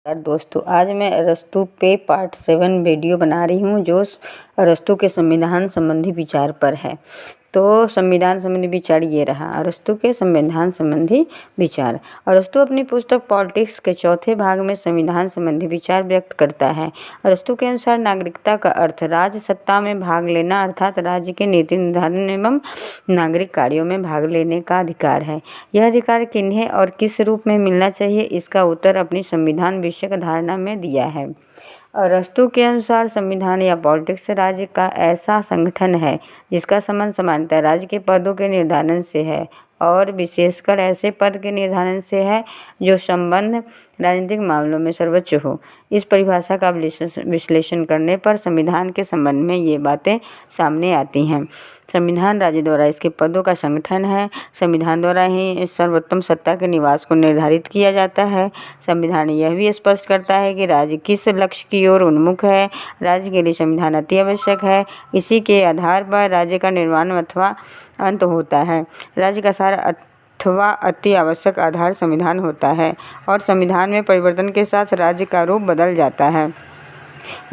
दोस्तों, आज मैं अरस्तू पे पार्ट 7 वीडियो बना रही हूँ जो अरस्तू के संविधान संबंधी विचार पर है। तो संविधान संबंधी विचार ये रहा, अरस्तू के संविधान संबंधी विचार। अरस्तू अपनी पुस्तक पॉलिटिक्स के चौथे भाग में संविधान संबंधी विचार व्यक्त करता है। अरस्तू के अनुसार नागरिकता का अर्थ राज्य सत्ता में भाग लेना अर्थात राज्य के नीति निर्धारण एवं नागरिक कार्यों में भाग लेने का अधिकार है। यह अधिकार किन्हें और किस रूप में मिलना चाहिए, इसका उत्तर अपनी संविधान विषयक धारणा में दिया है। अरस्तू के अनुसार संविधान या पॉलिटिक्स राज्य का ऐसा संगठन है जिसका संबंध सामान्यतः राज्य के पदों के निर्धारण से है और विशेषकर ऐसे पद के निर्धारण से है जो संबंध राजनीतिक मामलों में सर्वोच्च हो। इस परिभाषा का विश्लेषण करने पर संविधान के संबंध में ये बातें सामने आती हैं। संविधान राज्य द्वारा इसके पदों का संगठन है। संविधान द्वारा ही सर्वोत्तम सत्ता के निवास को निर्धारित किया जाता है। संविधान यह भी स्पष्ट करता है कि राज्य किस लक्ष्य की ओर उन्मुख है। राज्य के लिए संविधान अति आवश्यक है। इसी के आधार पर राज्य का निर्माण अथवा अंत होता है। राज्य का सारा अथवा अति आवश्यक आधार संविधान होता है और संविधान में परिवर्तन के साथ राज्य का रूप बदल जाता है।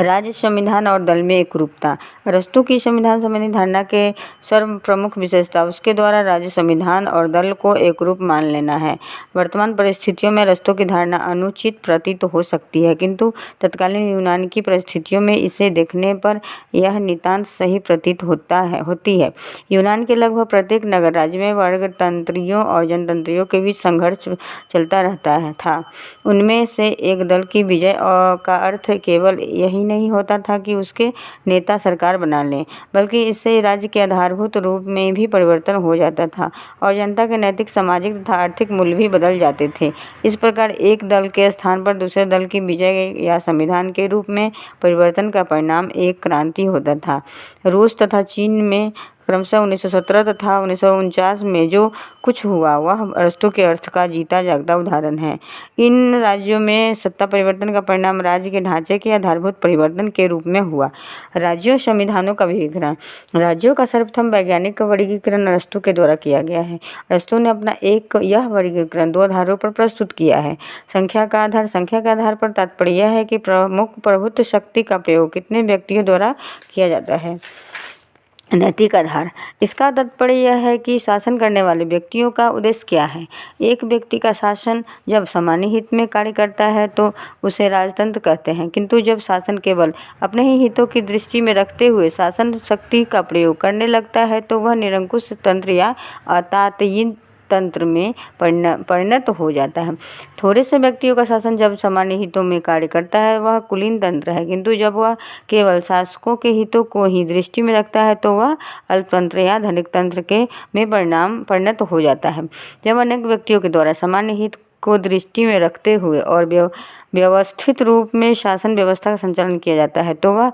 राज्य, संविधान और दल में एकरूपता। अरस्तू की संविधान संबंधी धारणा के सर्व प्रमुख विशेषता उसके द्वारा राज्य, संविधान और दल को एकरूप मान लेना है। वर्तमान परिस्थितियों में अरस्तू की धारणा अनुचित प्रतीत हो सकती है, किंतु तत्कालीन यूनान की परिस्थितियों में इसे देखने पर यह नितांत सही प्रतीत होती है। यूनान के लगभग प्रत्येक नगर राज्य में वर्गतंत्रियों और जनतंत्रियों के बीच संघर्ष चलता रहता था। उनमें से एक दल की विजय का अर्थ केवल यही नहीं होता था कि उसके नेता सरकार बना लें, बल्कि इससे राज्य के आधारभूत रूप में भी परिवर्तन हो जाता था और जनता के नैतिक, सामाजिक तथा आर्थिक मूल्य भी बदल जाते थे। इस प्रकार एक दल के स्थान पर दूसरे दल की विजय या संविधान के रूप में परिवर्तन का परिणाम एक क्रांति होता था। रूस तथा चीन में क्रमशः 1917 तथा 1949 में जो कुछ हुआ वह अरस्तू के अर्थ का जीता जागता उदाहरण है। इन राज्यों में सत्ता परिवर्तन का परिणाम राज्य के ढांचे के आधारभूत परिवर्तन के रूप में हुआ। राज्यों, संविधानों का वर्गीकरण। राज्यों का सर्वप्रथम वैज्ञानिक वर्गीकरण अरस्तू के द्वारा किया गया है। अरस्तू ने अपना यह वर्गीकरण 2 आधारों पर प्रस्तुत किया है। संख्या का आधार। संख्या के आधार पर तात्पर्य यह है कि प्रमुख प्रभुत्व शक्ति का प्रयोग कितने व्यक्तियों द्वारा किया जाता है। नैतिक आधार। इसका तात्पर्य यह है कि शासन करने वाले व्यक्तियों का उद्देश्य क्या है। एक व्यक्ति का शासन जब सामान्य हित में कार्य करता है तो उसे राजतंत्र कहते हैं, किंतु जब शासन केवल अपने ही हितों की दृष्टि में रखते हुए शासन शक्ति का प्रयोग करने लगता है तो वह निरंकुश तंत्र या अतातयिन तंत्र में परिणत हो जाता है। थोड़े से व्यक्तियों का शासन जब सामान्य हितों में कार्य करता है वह कुलीन तंत्र है, किंतु जब वह केवल शासकों के हितों को ही दृष्टि में रखता है तो वह अल्पतंत्र या धनिक तंत्र के में परिणत हो जाता है। जब अनेक व्यक्तियों के द्वारा सामान्य हित को दृष्टि में रखते हुए और व्यवस्थित रूप में शासन व्यवस्था का संचालन किया जाता है तो वह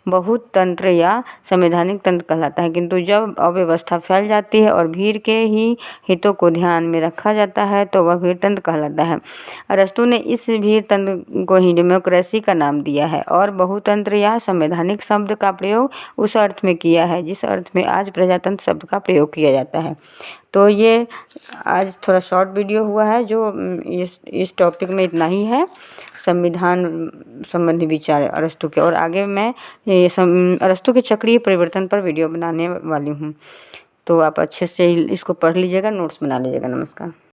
बहुत तंत्र या संवैधानिक तंत्र कहलाता है, किंतु जब अव्यवस्था फैल जाती है और भीड़ के ही हितों को ध्यान में रखा जाता है तो वह भीड़ तंत्र कहलाता है। अरस्तू ने इस भीड़ तंत्र को ही डेमोक्रेसी का नाम दिया है और बहुतंत्र या संवैधानिक शब्द का प्रयोग उस अर्थ में किया है जिस अर्थ में आज प्रजातंत्र शब्द का प्रयोग किया जाता है। तो ये आज थोड़ा शॉर्ट वीडियो हुआ है जो इस टॉपिक में इतना ही है, संविधान संबंधी विचार अरस्तू के। और आगे मैं अरस्तू के चक्रीय परिवर्तन पर वीडियो बनाने वाली हूँ, तो आप अच्छे से इसको पढ़ लीजिएगा, नोट्स बना लीजिएगा। नमस्कार।